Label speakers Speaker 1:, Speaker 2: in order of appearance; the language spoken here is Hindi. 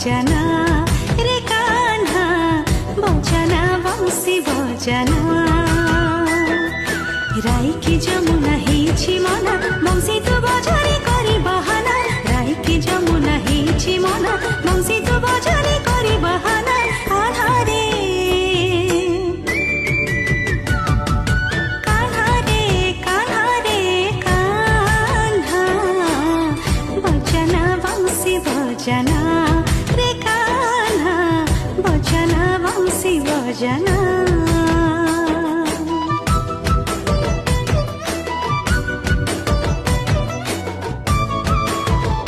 Speaker 1: बजाना रे कान्हा बजाना बंसी बजाना राई की जमुना हेछि मना बंसी तो बजारे करी बहाना राई की जमुना हेछि मना बंसी तो बजारे करी बहाना कान्हा रे कान्हा रे कान्हा रे कान्हा बजाना बंसी बजाना रे कान्हा बजाना बंसी बजाना।